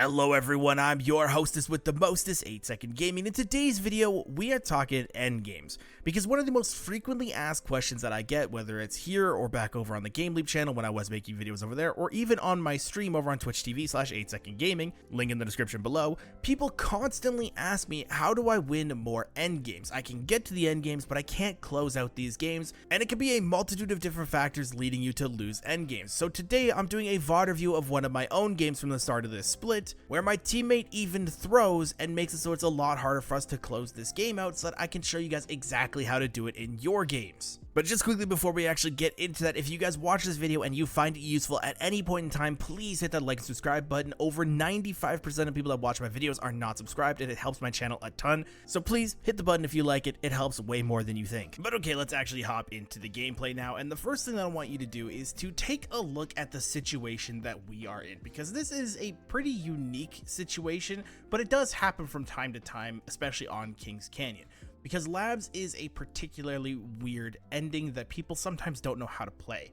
Hello everyone, I'm your hostess with the mostest, 8-Second Gaming. In today's video, we are talking Endgames, because one of the most frequently asked questions that I get, whether it's here or back over on the Game Leap channel when I was making videos over there, or even on my stream over on Twitch TV/8Second Gaming, link in the description below, people constantly ask me, how do I win more Endgames? I can get to the Endgames, but I can't close out these games, and it can be a multitude of different factors leading you to lose Endgames. So today, I'm doing a VOD review of one of my own games from the start of this split, where my teammate even throws and makes it so it's a lot harder for us to close this game out so that I can show you guys exactly how to do it in your games. But just quickly before we actually get into that, if you guys watch this video and you find it useful at any point in time, please hit that like and subscribe button. Over 95% of people that watch my videos are not subscribed, and it helps my channel a ton. So please hit the button if you like it. It helps way more than you think. But okay, let's actually hop into the gameplay now. And the first thing that I want you to do is to take a look at the situation that we are in, because this is a pretty unique situation, but it does happen from time to time, especially on Kings Canyon. Because Labs is a particularly weird ending that people sometimes don't know how to play.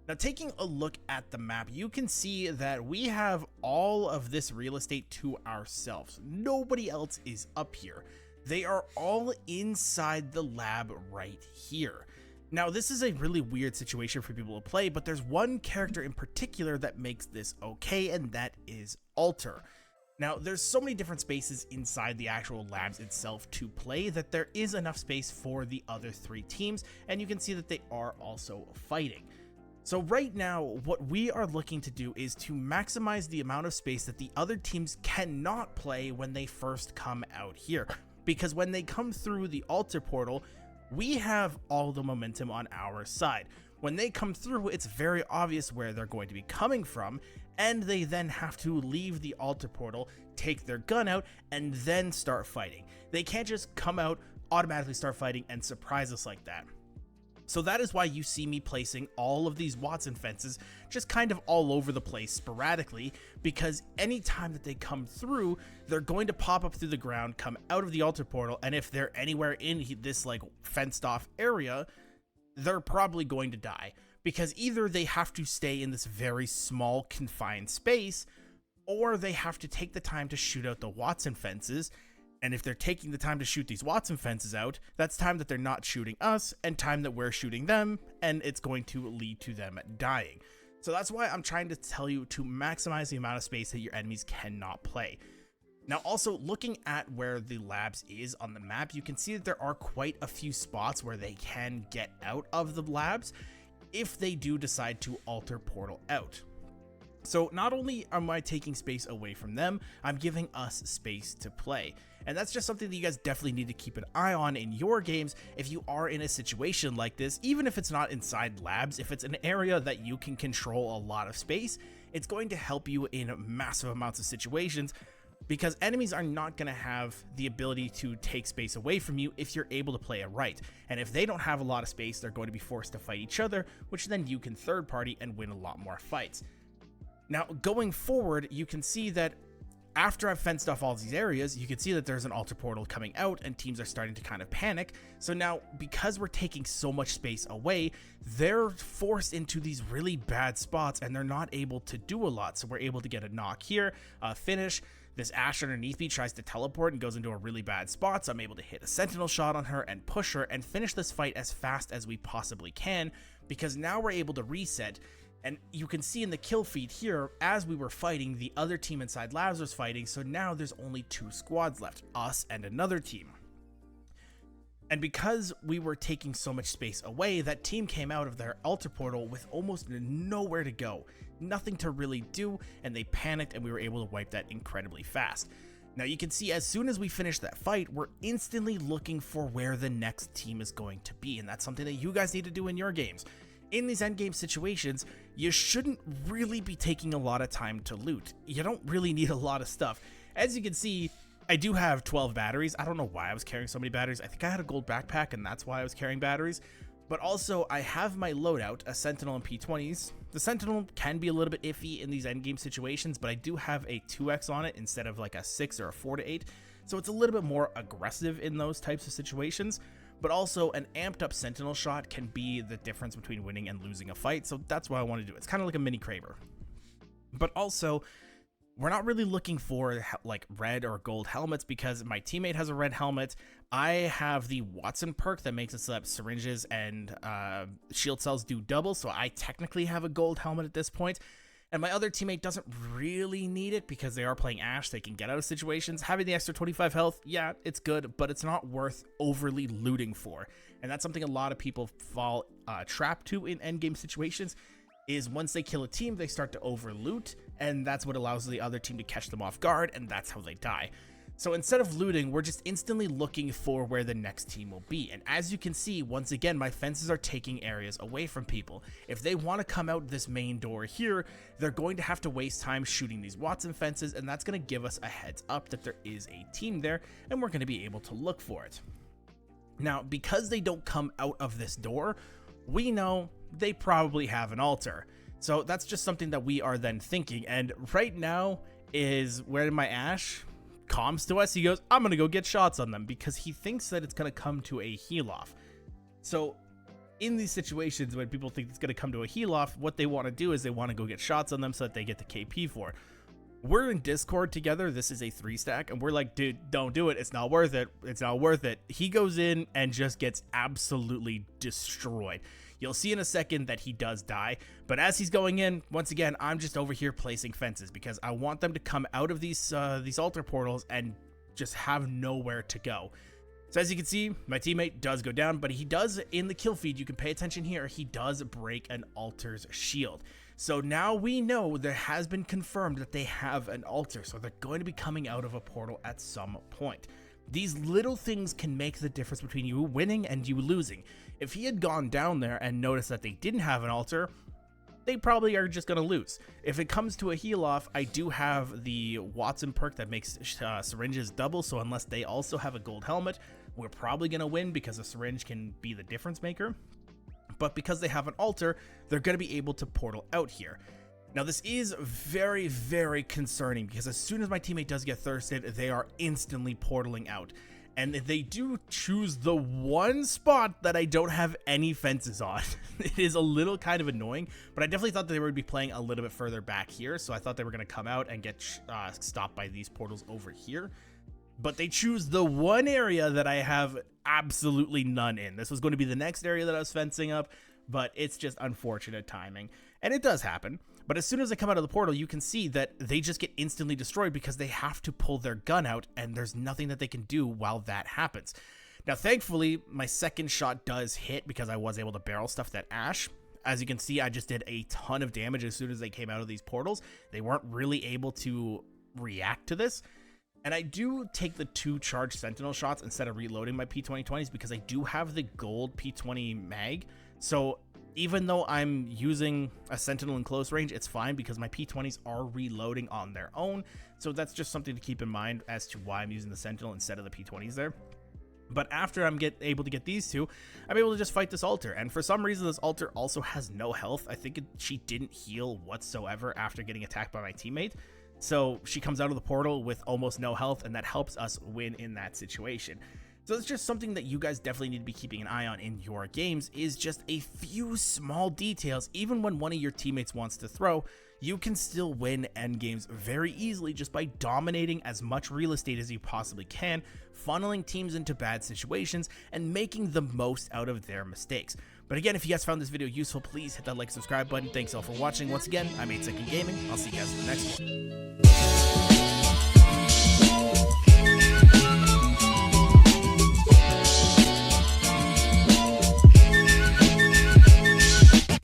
Now, taking a look at the map, you can see that we have all of this real estate to ourselves. Nobody else is up here. They are all inside the lab right here. Now, this is a really weird situation for people to play, but there's one character in particular that makes this okay, and that is Alter. Now, there's so many different spaces inside the actual labs itself to play that there is enough space for the other three teams, and you can see that they are also fighting. So right now, what we are looking to do is to maximize the amount of space that the other teams cannot play when they first come out here. Because when they come through the altar portal, we have all the momentum on our side. When they come through, it's very obvious where they're going to be coming from, and they then have to leave the altar portal, take their gun out, and then start fighting. They can't just come out, automatically start fighting, and surprise us like that. So that is why you see me placing all of these Watson fences just kind of all over the place sporadically, because anytime that they come through, they're going to pop up through the ground, come out of the altar portal, and if they're anywhere in this like fenced off area, they're probably going to die. Because either they have to stay in this very small confined space, or they have to take the time to shoot out the Watson fences. And if they're taking the time to shoot these Watson fences out, that's time that they're not shooting us and time that we're shooting them, and it's going to lead to them dying. So that's why I'm trying to tell you to maximize the amount of space that your enemies cannot play. Now, also looking at where the labs is on the map, you can see that there are quite a few spots where they can get out of the labs if they do decide to alter portal out. So not only am I taking space away from them, I'm giving us space to play. And that's just something that you guys definitely need to keep an eye on in your games if you are in a situation like this. Even if it's not inside labs, if it's an area that you can control a lot of space, it's going to help you in massive amounts of situations, because enemies are not going to have the ability to take space away from you if you're able to play it right. And if they don't have a lot of space, they're going to be forced to fight each other, which then you can third party and win a lot more fights. Now, going forward, you can see that after I've fenced off all these areas, you can see that there's an altar portal coming out and teams are starting to kind of panic. So now, because we're taking so much space away, they're forced into these really bad spots and they're not able to do a lot. So we're able to get a knock here, finish. This Ashe underneath me tries to teleport and goes into a really bad spot, so I'm able to hit a sentinel shot on her and push her and finish this fight as fast as we possibly can, because now we're able to reset. And you can see in the kill feed here, as we were fighting, the other team inside labs was fighting, so now there's only 2 squads left, us and another team. And because we were taking so much space away, that team came out of their altar portal with almost nowhere to go, nothing to really do, and they panicked, and we were able to wipe that incredibly fast. Now you can see as soon as we finish that fight, we're instantly looking for where the next team is going to be, and that's something that you guys need to do in your games. In these endgame situations, you shouldn't really be taking a lot of time to loot. You don't really need a lot of stuff. As you can see, I do have 12 batteries. I don't know why I was carrying so many batteries. I think I had a gold backpack and that's why I was carrying batteries. But also, I have my loadout, a Sentinel and P20s. The Sentinel can be a little bit iffy in these endgame situations, but I do have a 2x on it instead of like a 6 or a 4 to 8. So it's a little bit more aggressive in those types of situations. But also, an amped up Sentinel shot can be the difference between winning and losing a fight. So that's what I want to do. It's kind of like a mini Kraber. But also, we're not really looking for like red or gold helmets because my teammate has a red helmet. I have the Watson perk that makes it so that syringes and shield cells do double, so I technically have a gold helmet at this point. And my other teammate doesn't really need it because they are playing Ash. They can get out of situations. Having the extra 25 health, yeah, it's good, but it's not worth overly looting for. And that's something a lot of people fall trapped to in endgame situations, is once they kill a team, they start to over loot, and that's what allows the other team to catch them off guard, and that's how they die. So instead of looting, we're just instantly looking for where the next team will be. And as you can see, once again, my fences are taking areas away from people. If they want to come out this main door here, they're going to have to waste time shooting these Watson fences, and that's going to give us a heads up that there is a team there, and we're going to be able to look for it. Now, because they don't come out of this door, we know they probably have an altar. So that's just something that we are then thinking. And right now is where my Ash comms to us. He goes, I'm gonna go get shots on them, because he thinks that it's gonna come to a heal off. So in these situations when people think it's gonna come to a heal off, what they want to do is they want to go get shots on them so that they get the KP for it. We're in Discord together. This is a 3-stack, and we're like, dude, don't do it. It's not worth it. It's not worth it. He goes in and just gets absolutely destroyed. You'll see in a second that he does die, but as he's going in, once again, I'm just over here placing fences because I want them to come out of these altar portals and just have nowhere to go. So as you can see, my teammate does go down, but he does, in the kill feed, you can pay attention here, he does break an altar's shield. So now we know there has been confirmed that they have an altar, so they're going to be coming out of a portal at some point. These little things can make the difference between you winning and you losing. If he had gone down there and noticed that they didn't have an altar, they probably are just going to lose. If it comes to a heal off, I do have the Watson perk that makes syringes double, so unless they also have a gold helmet, we're probably going to win because a syringe can be the difference maker. But because they have an altar, they're going to be able to portal out here. Now this is very, very concerning because as soon as my teammate does get thirsted, they are instantly portaling out. And they do choose the one spot that I don't have any fences on. It is a little kind of annoying, but I definitely thought they would be playing a little bit further back here. So I thought they were going to come out and get stopped by these portals over here. But they choose the one area that I have absolutely none in. This was going to be the next area that I was fencing up, but it's just unfortunate timing. And it does happen. But as soon as they come out of the portal, you can see that they just get instantly destroyed because they have to pull their gun out, and there's nothing that they can do while that happens. Now, thankfully, my second shot does hit because I was able to barrel stuff that Ash. As you can see, I just did a ton of damage as soon as they came out of these portals. They weren't really able to react to this. And I do take the 2 charged sentinel shots instead of reloading my P2020s because I do have the gold P20 mag. So even though I'm using a sentinel in close range, it's fine because my P20s are reloading on their own. So that's just something to keep in mind as to why I'm using the sentinel instead of the P20s there. But after I'm able to get these two, I'm able to just fight this altar. And for some reason, this altar also has no health. I think she didn't heal whatsoever after getting attacked by my teammate. So she comes out of the portal with almost no health, and that helps us win in that situation. So it's just something that you guys definitely need to be keeping an eye on in your games, is just a few small details. Even when one of your teammates wants to throw, you can still win endgames very easily just by dominating as much real estate as you possibly can, funneling teams into bad situations, and making the most out of their mistakes. But again, if you guys found this video useful, please hit that like, subscribe button. Thanks all for watching. Once again, I'm 8 Second Gaming. I'll see you guys in the next one.